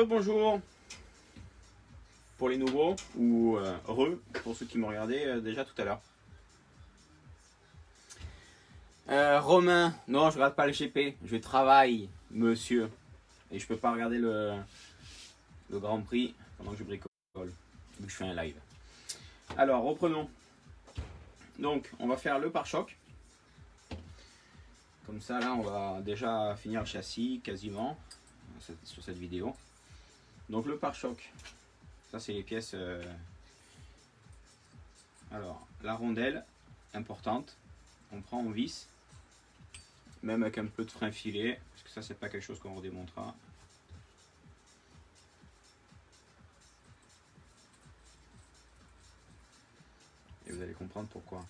Bonjour pour les nouveaux ou pour ceux qui m'ont regardé déjà tout à l'heure. Romain, non, je regarde pas le GP, je travaille, monsieur, et je peux pas regarder le Grand Prix pendant que je bricole, vu que je fais un live. Alors reprenons. Donc on va faire le pare-choc. Comme ça là on va déjà finir le châssis quasiment sur cette vidéo. Donc le pare-choc, ça c'est les pièces. Alors la rondelle importante, on prend en vis, même avec un peu de frein filet, parce que ça c'est pas quelque chose qu'on redémontera. Et vous allez comprendre pourquoi.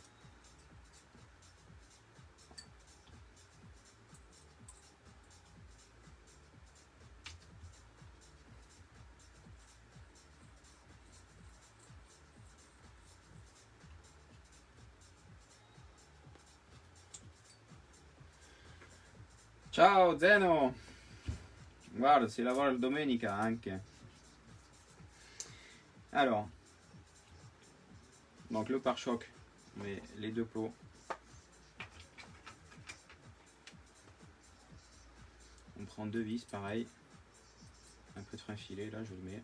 Ciao Zeno! Guarda, si lavora la domenica anche. Alors, donc le pare-choc, on met les deux plots. On prend deux vis, pareil. Un peu de frein filet, là je le mets.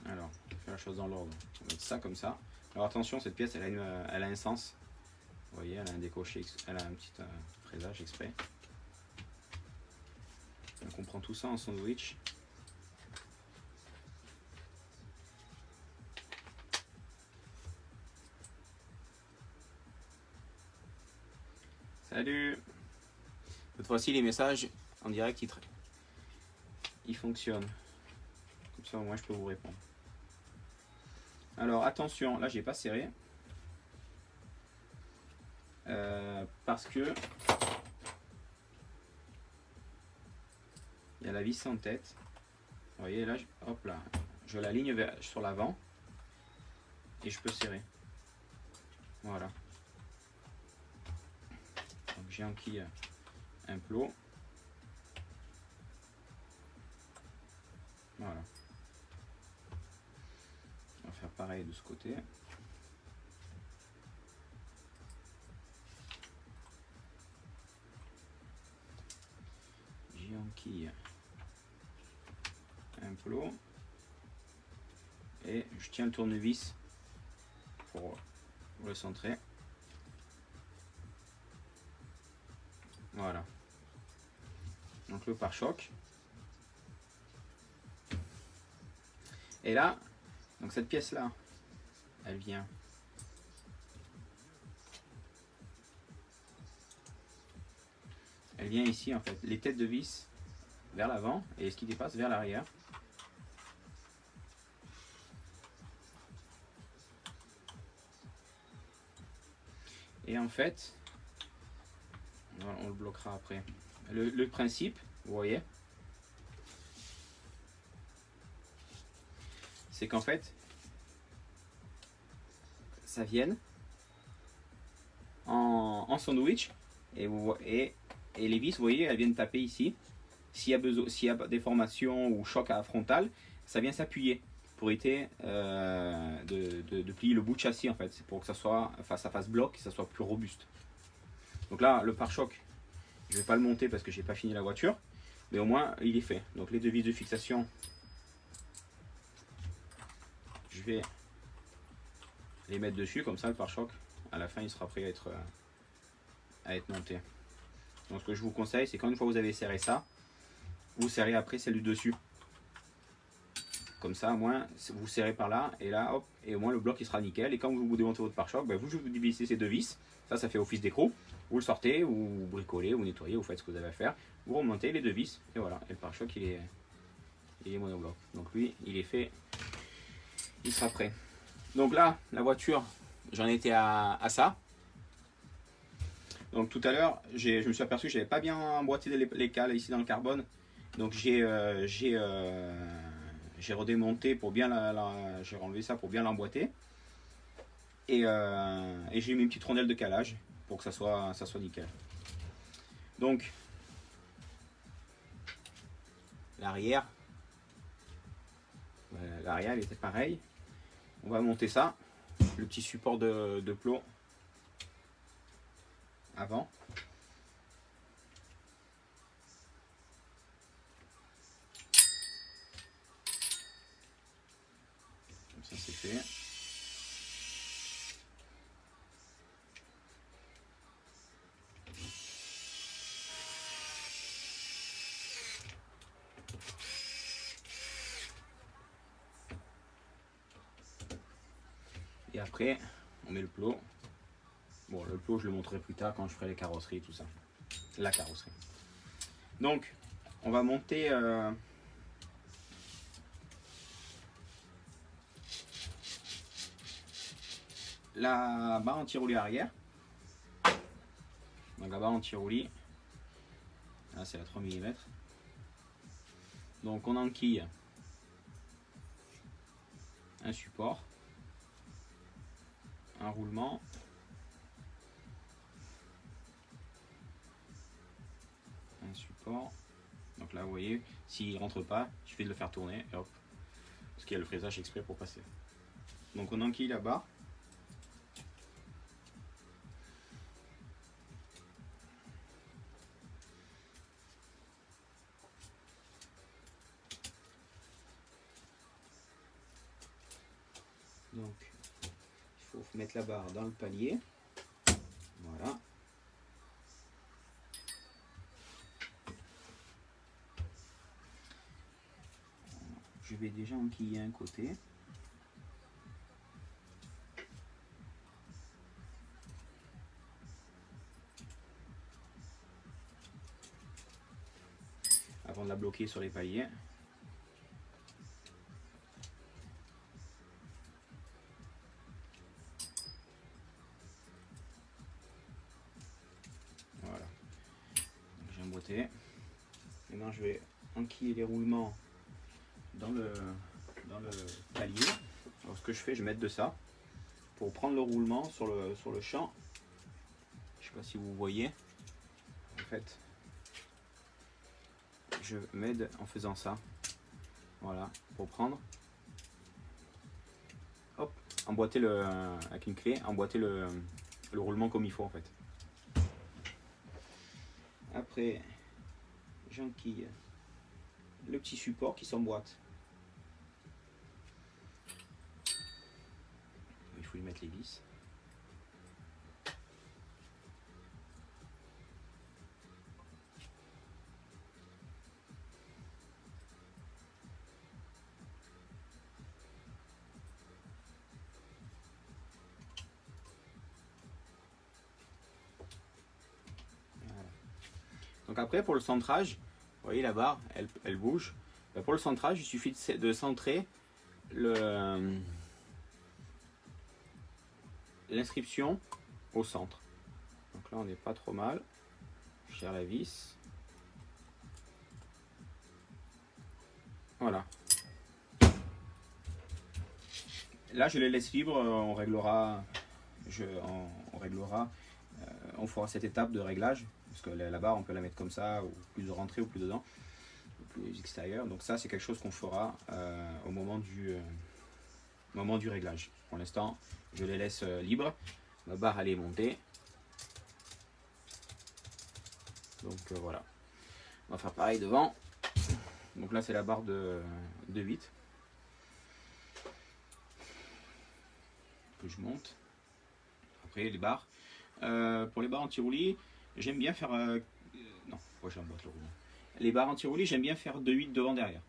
Alors, on fait la chose dans l'ordre. On va mettre ça comme ça. Alors attention, cette pièce, elle a un sens. Vous voyez, elle a un décoché, elle a un petit fraisage exprès. Donc on prend tout ça en sandwich. Salut! Cette fois-ci, les messages en direct, ils fonctionnent. Comme ça, au moins, je peux vous répondre. Alors attention, là, j'ai pas serré. Parce que il y a la vis en tête. Vous voyez là, hop là, je l'aligne sur l'avant et je peux serrer. Voilà. Donc j'ai enquille un plot. Voilà. On va faire pareil de ce côté. J'ai enquille un plot et je tiens le tournevis pour le centrer. Voilà. Donc le pare-choc. Et là, donc cette pièce là, elle vient ici en fait, les têtes de vis vers l'avant et ce qui dépasse vers l'arrière. Et en fait, on le bloquera après. Le principe, vous voyez, c'est qu'en fait, ça vienne en sandwich et les vis, vous voyez, elles viennent taper ici. S'il y a déformation ou choc à frontal, ça vient s'appuyer pour éviter de plier le bout de châssis en fait. C'est pour que ça soit face à face bloc, que ça soit plus robuste. Donc là, le pare-choc, je ne vais pas le monter parce que j'ai pas fini la voiture, mais au moins il est fait. Donc les deux vis de fixation, je vais les mettre dessus, comme ça le pare-choc, à la fin il sera prêt à être monté. Donc ce que je vous conseille, c'est quand une fois vous avez serré ça, vous serrez après celle du dessus. Comme ça, au moins, vous serrez par là, et là, hop, et au moins le bloc il sera nickel. Et quand vous démontez votre pare-choc, ben, vous divisez ces deux vis, ça fait office d'écrou. Vous le sortez, ou vous bricolez, ou nettoyez, vous faites ce que vous avez à faire. Vous remontez les deux vis, et voilà. Et le pare-choc il est monobloc. Donc lui, il est fait, il sera prêt. Donc là, la voiture, j'en étais à ça. Donc tout à l'heure, je me suis aperçu que j'avais pas bien emboîté les cales ici dans le carbone. Donc j'ai redémonté pour bien j'ai enlevé ça pour bien l'emboîter. Et j'ai mis une petite rondelle de calage pour que ça soit nickel. Donc l'arrière il était pareil. On va monter ça, le petit support de plot avant. Comme ça c'est fait. Et après, on met le plot. Bon, le plot, je le montrerai plus tard quand je ferai les carrosseries et tout ça. La carrosserie. Donc, on va monter la barre anti-roulis arrière. Donc, la barre anti-roulis. Là, c'est la 3 mm. Donc, on enquille un support, un roulement, un support. Donc là, vous voyez, s'il ne rentre pas, il suffit de le faire tourner et hop, parce qu'il y a le fraisage exprès pour passer. Donc on enquille la barre. Donc il faut mettre la barre dans le palier. Voilà. Je vais déjà enquiller un côté. Avant de la bloquer sur les paliers. Voilà. J'ai emboîté. Maintenant je vais enquiller les roulements dans le palier. Alors ce que je fais, je vais mettre de ça pour prendre le roulement sur le champ. Je sais pas si vous voyez. En fait, je m'aide en faisant ça. Voilà, pour prendre. Hop, emboîter avec une clé, emboîter le roulement comme il faut en fait. Après, j'enquille le petit support qui s'emboîte. Il faut y mettre les vis. Voilà. Donc après, pour le centrage, vous voyez la barre, elle bouge. Pour le centrage, il suffit de centrer l'inscription au centre. Donc là, on n'est pas trop mal. Je tire la vis. Voilà. Là, je les laisse libres. On réglera. On fera cette étape de réglage. Parce que la barre, on peut la mettre comme ça, ou plus de rentrée ou plus dedans, ou plus extérieur. Donc ça, c'est quelque chose qu'on fera au moment du réglage. Pour l'instant, je les laisse libres. Ma barre, elle est montée. Donc voilà. On va faire pareil devant. Donc là, c'est la barre de 8 que je monte. Après, les barres. Pour les barres anti-roulis, j'aime bien faire... non, pourquoi j'emboîte le roulement? Les barres anti-roulis, j'aime bien faire 2/8 devant derrière.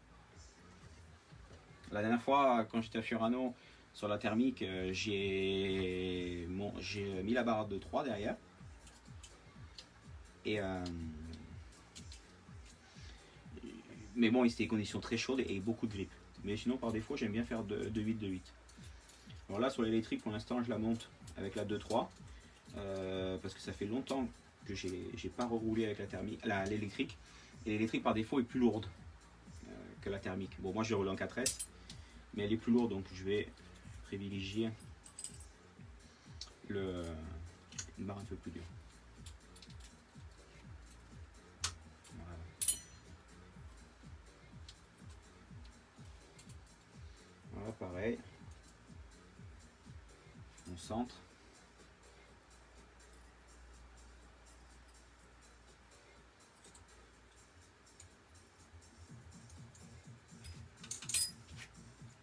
La dernière fois, quand j'étais à Furano, sur la thermique, j'ai mis la barre de 3 derrière. Mais bon, c'était des conditions très chaudes et beaucoup de grippe. Mais sinon, par défaut, j'aime bien faire 2/8. Alors là, sur l'électrique, pour l'instant, je la monte avec la 2/3. Parce que ça fait longtemps que j'ai pas reroulé avec l'électrique. Et l'électrique, par défaut, est plus lourde que la thermique. Bon, moi, je roule en 4S. Mais elle est plus lourde, donc je vais privilégier une barre un peu plus dure. Voilà. Voilà, pareil. On centre.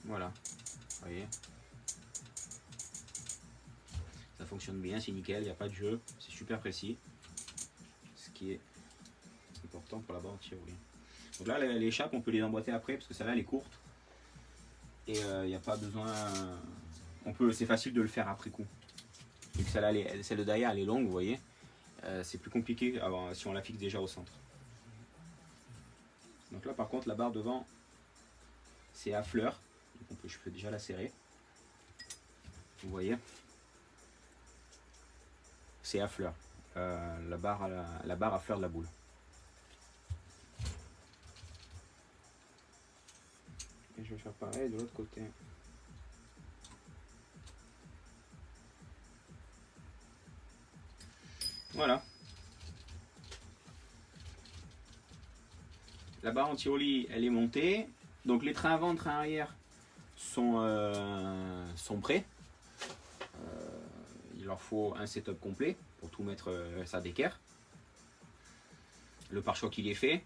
Voilà, vous voyez. Ça fonctionne bien, c'est nickel, il n'y a pas de jeu, c'est super précis. Ce qui est important pour la barre anti-roulis. Donc là, les chapes, on peut les emboîter après parce que celle-là, elle est courte. Et il n'y a pas besoin. C'est facile de le faire après coup. Donc celle de derrière, elle est longue, vous voyez. C'est plus compliqué si on la fixe déjà au centre. Donc là, par contre, la barre devant, c'est à fleur. Donc je peux déjà la serrer. Vous voyez. C'est à fleur. La barre à fleur de la boule. Et je vais faire pareil de l'autre côté. Voilà. La barre anti-roulis, elle est montée. Donc les trains avant, trains arrière sont prêts. Il leur faut un setup complet pour tout mettre ça d'équerre. Le pare-choc il est fait.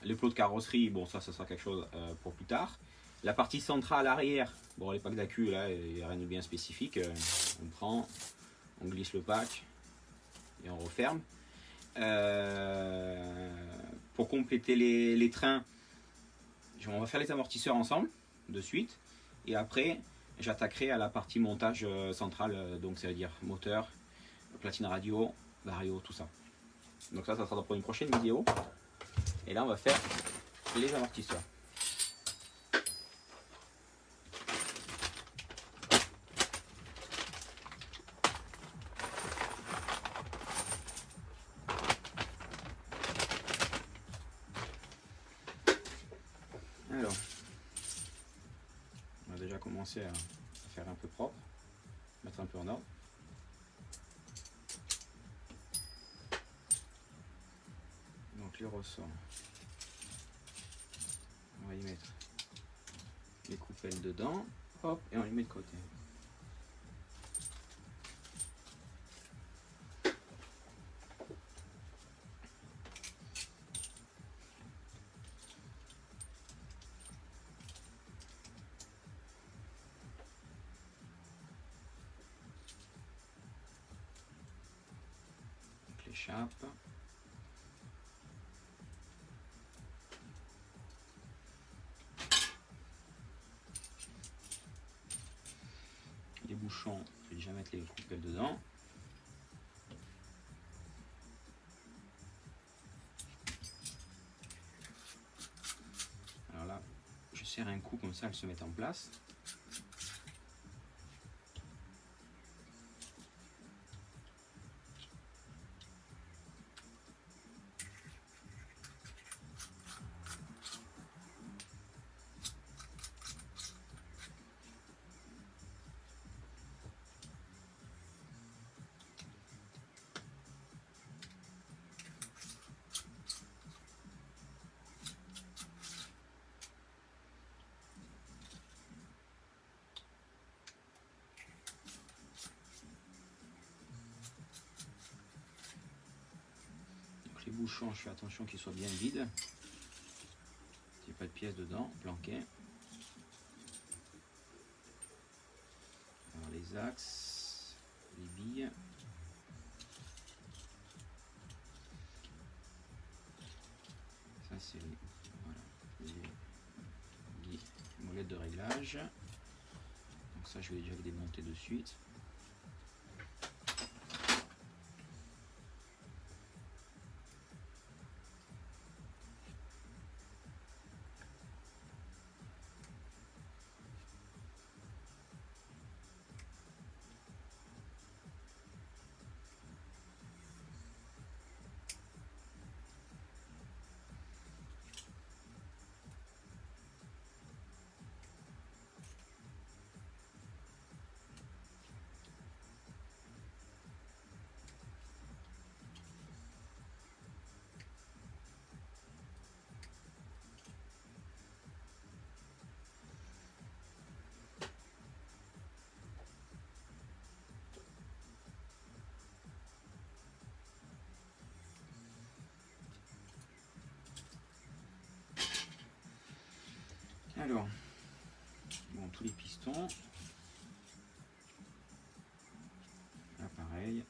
Les plots de carrosserie, bon ça sera quelque chose pour plus tard. La partie centrale arrière, bon les packs d'accu là, il n'y a rien de bien spécifique. On prend, on glisse le pack et on referme. Pour compléter les trains, on va faire les amortisseurs ensemble de suite. Et après, j'attaquerai à la partie montage central, donc ça veut dire moteur, platine radio, vario, tout ça. Donc ça sera pour une prochaine vidéo. Et là, on va faire les amortisseurs. Alors, on va déjà commencer à faire un peu propre, mettre un peu en ordre. Donc les ressorts, on va y mettre les coupelles dedans, hop, et on les met de côté. Donc l'échappe. Les bouchons, je vais déjà mettre les coupelles dedans. Alors là, je serre un coup comme ça, elles se mettent en place. Les bouchons, je fais attention qu'ils soient bien vides. Il n'y a pas de pièces dedans, planquées. Alors les axes, les billes. Ça c'est les molettes de réglage. Donc ça je vais déjà les démonter de suite. Alors, bon, tous les pistons. Là, pareil.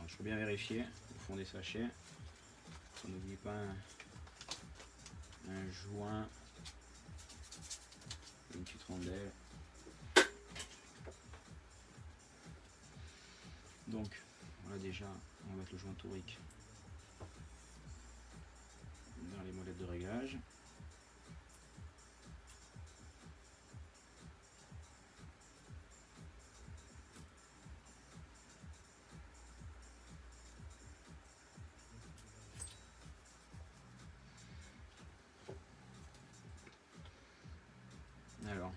Il faut bien vérifier au fond des sachets. On n'oublie pas un joint, une petite rondelle. Donc voilà, déjà on va mettre le joint torique dans les molettes de réglage. Alors,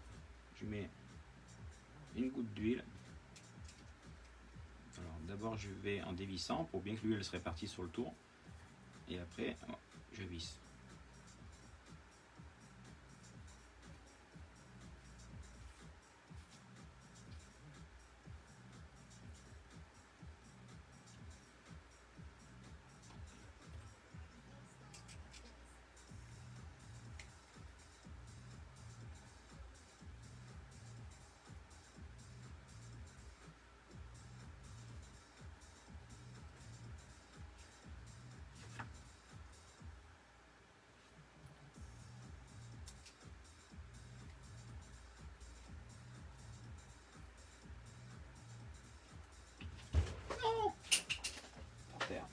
je mets une goutte d'huile. Alors d'abord je vais en dévissant pour bien que l'huile se répartisse sur le tour. Et après, je visse. Par terre.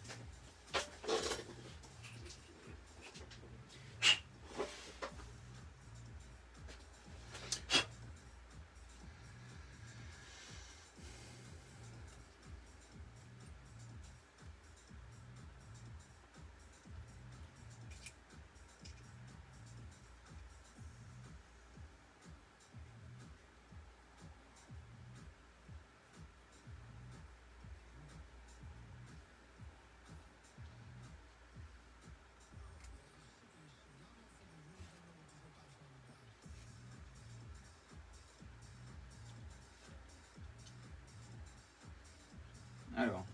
Alors,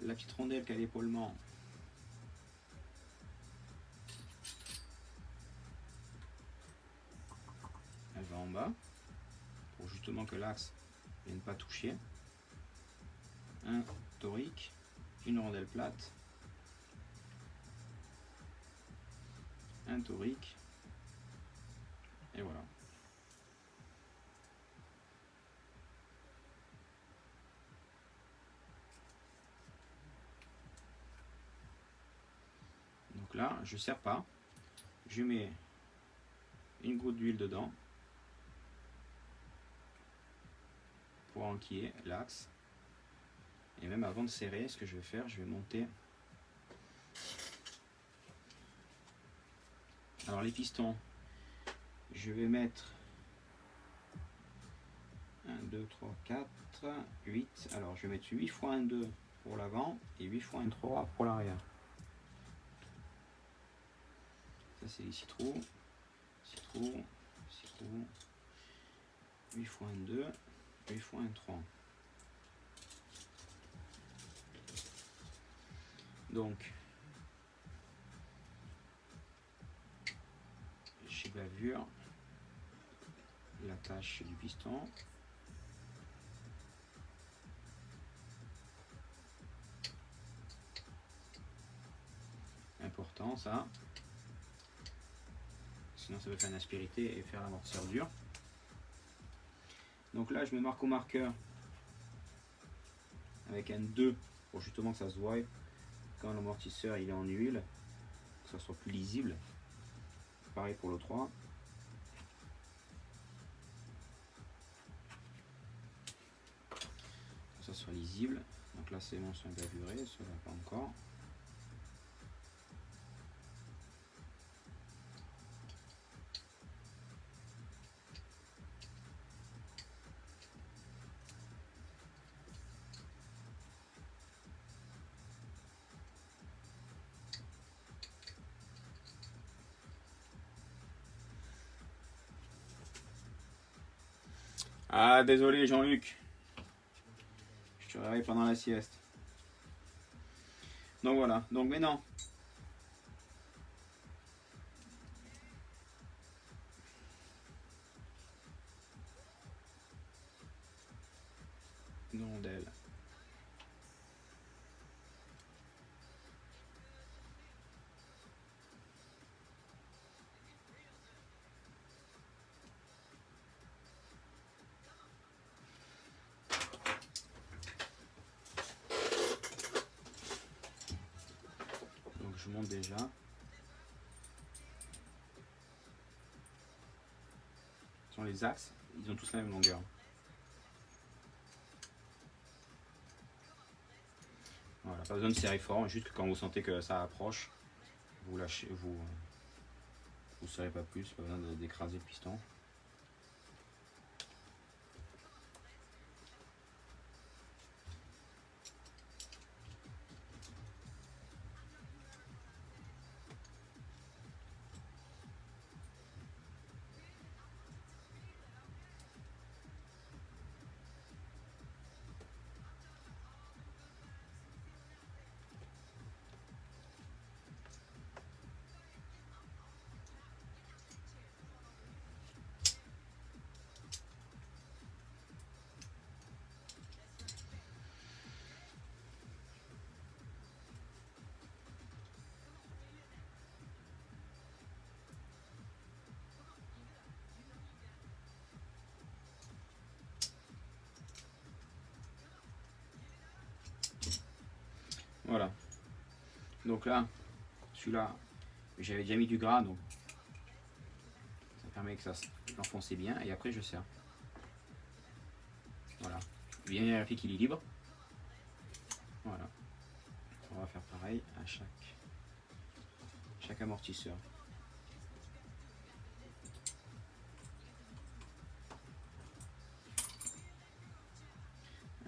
la petite rondelle qui a l'épaulement, elle va en bas, pour justement que l'axe ne vienne pas toucher. Un torique, une rondelle plate, un torique, et voilà. Donc là, je ne serre pas, je mets une goutte d'huile dedans pour enquiller l'axe. Et même avant de serrer, ce que je vais faire, je vais monter. Alors les pistons, je vais mettre 1, 2, 3, 4, 8. Alors je vais mettre 8 fois 1, 2 pour l'avant et 8 fois 1, 3 pour l'arrière. Ça c'est les citrons. Citrons, citrons. 8 fois 1, 2, 8 fois 1, 3. Donc, chez bavure, l'attache du piston. Importante. important ça. Sinon ça peut faire une aspérité et faire l'amortisseur dur. Donc là je me marque au marqueur avec un 2 pour justement que ça se voie quand l'amortisseur il est en huile, que ça soit plus lisible. Pareil pour le 3. Que ça soit lisible. Donc là c'est bon, c'est gravuré, cela pas encore. Ah désolé Jean-Luc, je te réveille pendant la sieste. Donc voilà, donc maintenant une rondelle. Donc je monte déjà. Ce sont les axes, ils ont tous la même longueur. Voilà, pas besoin de serrer fort, juste que quand vous sentez que ça approche, vous lâchez, vous serrez pas plus, pas besoin d'écraser le piston. Voilà. Donc là, celui-là, j'avais déjà mis du gras, donc ça permet que ça s'enfonce bien. Et après, je serre. Voilà. Bien vérifier qu'il est libre. Voilà. On va faire pareil à chaque amortisseur.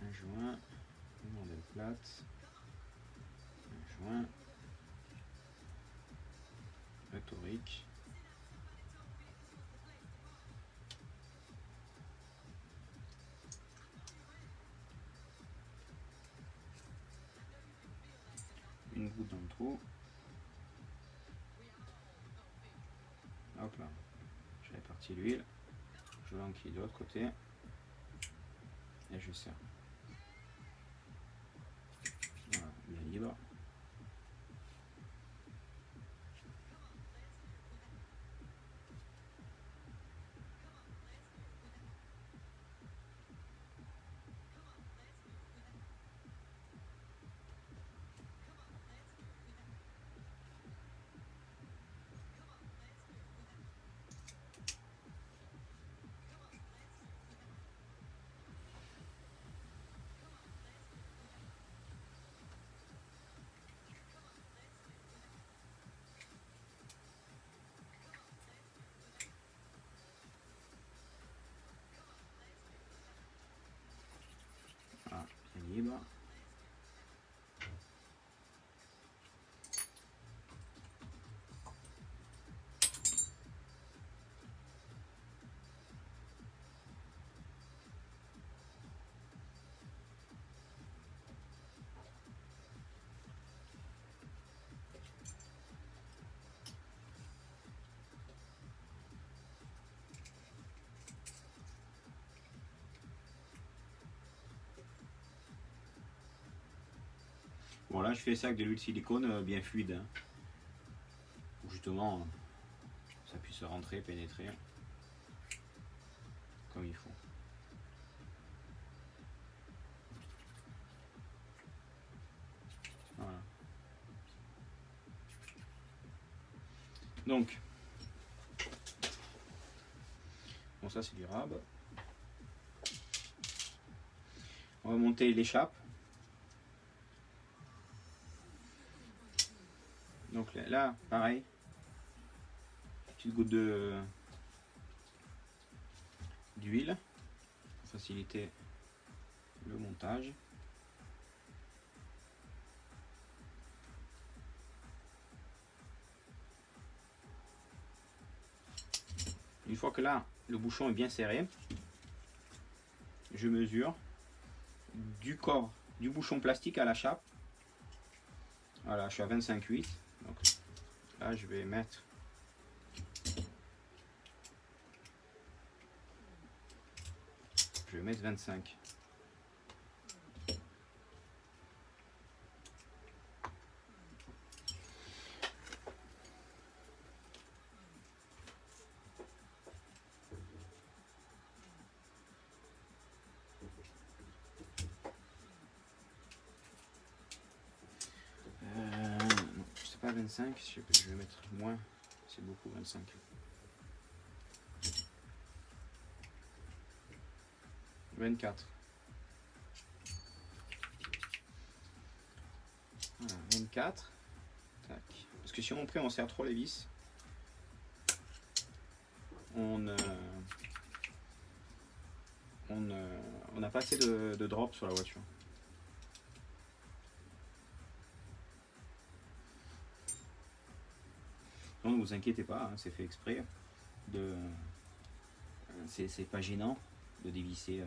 Un joint, une rondelle plate, un joint, le torique. Une goutte dans le trou. Hop là. J'ai réparti l'huile. Je l'enquille de l'autre côté. Et je serre. Voilà, bien libre. Voilà, bien libre. Bon là je fais ça avec de l'huile de silicone bien fluide. Hein. justement ça puisse rentrer, pénétrer comme il faut. Voilà. Donc, bon, ça c'est du rab. On va monter l'échappe. Donc là, pareil, petite goutte d'huile pour faciliter le montage. Une fois que là, le bouchon est bien serré, je mesure du corps du bouchon plastique à la chape. Voilà, je suis à 25,8. Donc là, je vais mettre je vais mettre 25. Non, c'est pas 25, je vais mettre moins, c'est beaucoup 25. « 24. Voilà, 24. Tac. Parce que si on serre trop les vis, on n'a pas assez de drop sur la voiture. Donc ne vous inquiétez pas, hein, c'est fait exprès. C'est pas gênant de dévisser.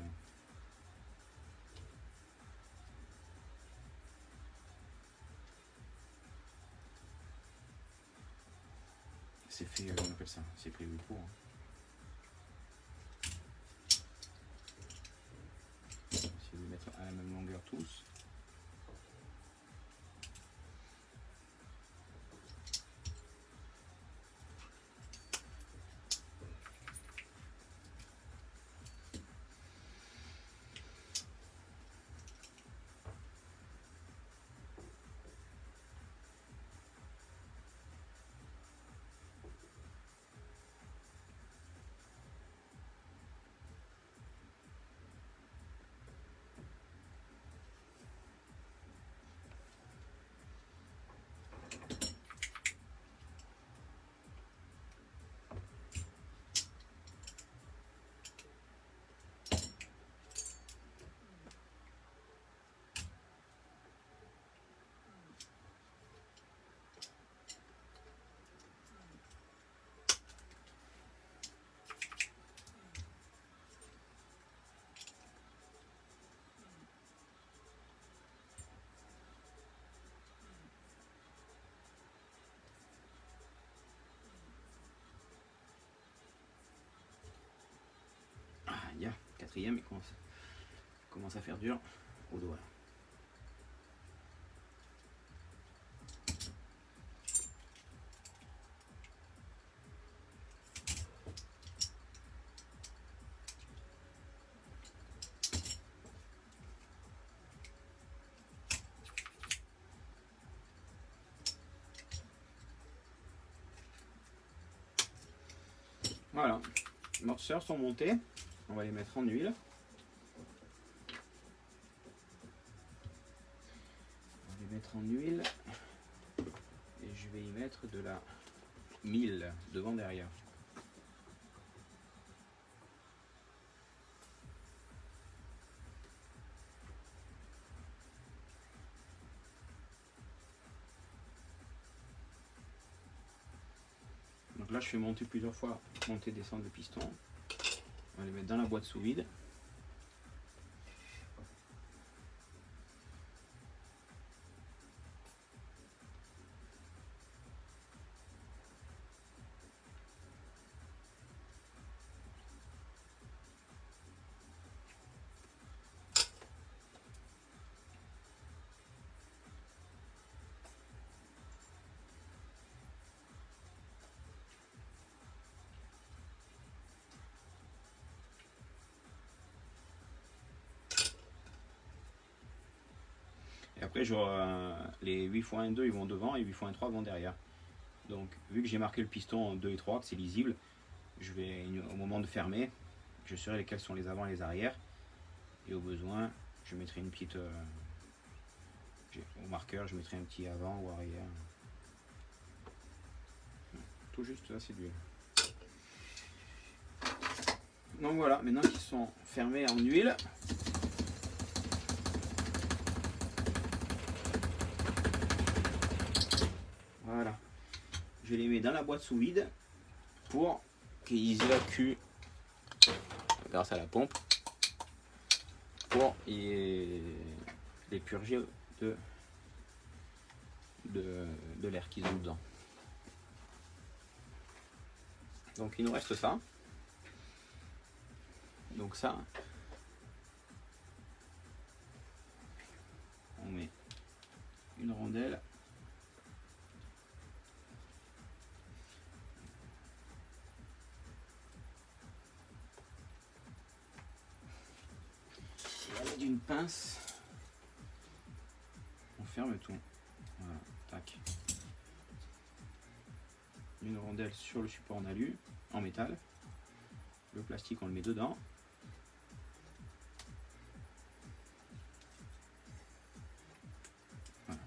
C'est fait, on appelle ça, c'est prévu pour. Hein. Essayer de les mettre à la même longueur tous. Il y a quatrième, il commence à faire dur au doigt. Voilà, les mortisseurs sont montés. On va les mettre en huile. On va les mettre en huile. Et je vais y mettre de la 1000 devant derrière. Donc là je fais monter plusieurs fois, monter, descendre le piston. On va les mettre dans la boîte sous vide. Après, les 8 x 1 2 ils vont devant et 8 x 1 3 vont derrière. Donc, vu que j'ai marqué le piston en 2 et 3, que c'est lisible, je vais, au moment de fermer, je saurai lesquels sont les avant et les arrière. Et au besoin, je mettrai une petite... au marqueur, je mettrai un petit avant ou arrière. Tout juste assez d'huile. Donc voilà, maintenant qu'ils sont fermés en huile, voilà, je les mets dans la boîte sous vide pour qu'ils évacuent grâce à la pompe pour les purger de l'air qu'ils ont dedans. Donc il nous reste ça. Donc ça, on met une rondelle. Et à l'aide d'une pince, on ferme tout. Voilà, tac. Une rondelle sur le support en alu, en métal. Le plastique, on le met dedans. Voilà.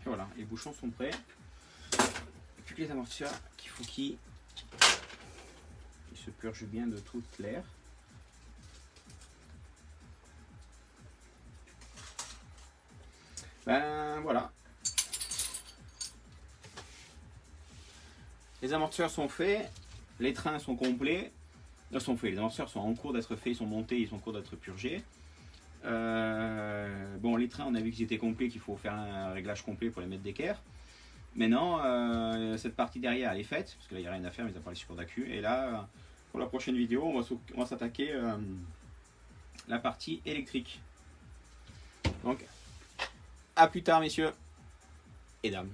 Et voilà, les bouchons sont prêts. Et puis que les amortisseurs qu'il faut qu'ils se purgent bien de toute l'air. Ben voilà. Les amortisseurs sont faits, les trains sont complets. Sont faits, les amortisseurs sont en cours d'être faits, ils sont montés, ils sont en cours d'être purgés. Bon, les trains, on a vu qu'ils étaient complets, qu'il faut faire un réglage complet pour les mettre d'équerre. Maintenant, cette partie derrière, elle est faite, parce que là, il n'y a rien à faire, mais à part les supports d'accu. Et là, pour la prochaine vidéo, on va s'attaquer la partie électrique. Donc, à plus tard, messieurs et dames.